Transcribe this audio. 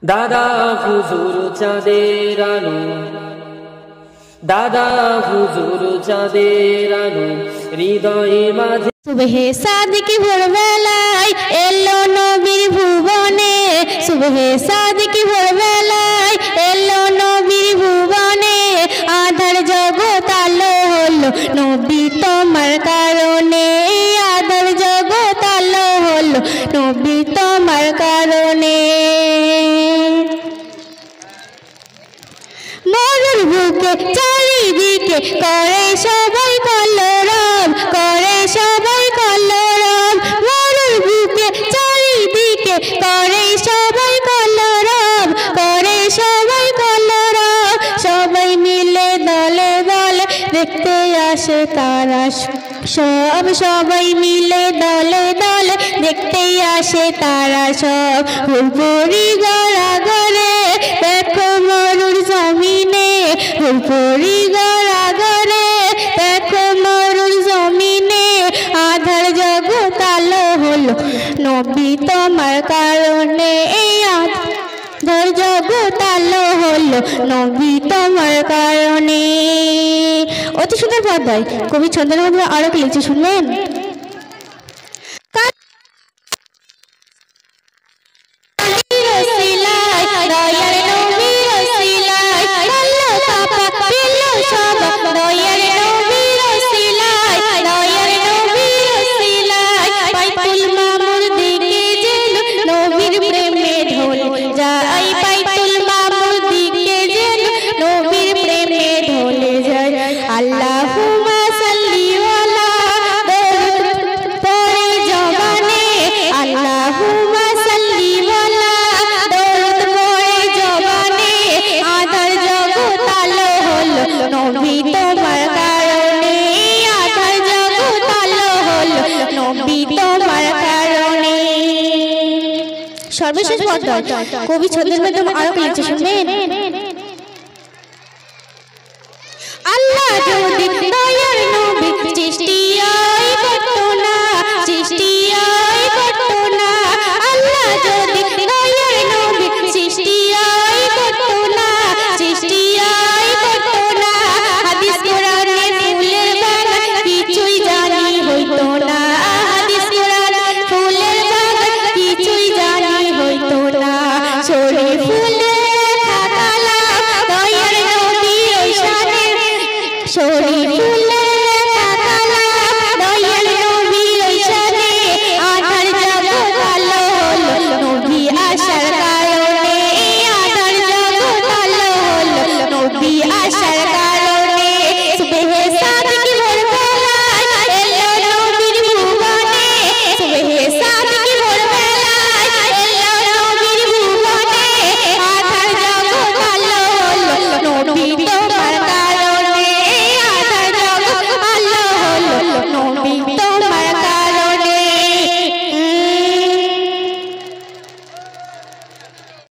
দাদা হুজুর চাঁদের আলো, দাদা হুজুর চাঁদের আলো হৃদয়ে মাঝে। সুবহে সাদিক ভোরবেলায় এলো নবীর ভুবনে, সুবহে সাদিক ভোরবেলায় এলো নবীর ভুবনে। আধার জগৎ আলো হলো নবী তোমার কারণে, আধার জগৎ আলো হলো নবী তোমার কারণে। মরুর বুকে চারিদিকে করে সবাই কলরব, করে সবাই কলরব। মরুর বুকে চারিদিকে করে সবাই কলরব, করে সবাই কলরব। সবাই মিলে দলে দলে দেখতে আসে তারা সব, সবাই মিলে দলে দলে দেখতে আসে তারা সব। হুলপুরি গড়া গড়ে দেখো মরুর জমিনে, হুলপুরি গড়া গড়ে দেখো মরুর জমিনে। আধার জগৎ আলো হলো নবী তোমার কারণে, এই আধার জগৎ আলো হলো নবী তোমার কারণে। অতি সুন্দর পদ্মায় কবি ছন্দের মধ্যে আরো কি লিখছে শুনবেন? সর্বশেষ পদ্মায় কবি ছন্দের মাধ্যমে আরো কি লিখছে শুনবেন? আল্লাহ যদি দয়ার নবী সৃষ্টিয়াই করতো না, সৃষ্টিয়াই করতো না। আল্লাহ যদি দয়ার নবী সৃষ্টিয়াই করতো না, সৃষ্টিয়াই করতো না। হাদিস কোরআনে ফুলের বাগান কিছুই জানি হইতো না, হাদিস কোরআনে ফুলের বাগান কিছুই জানি হইতো না।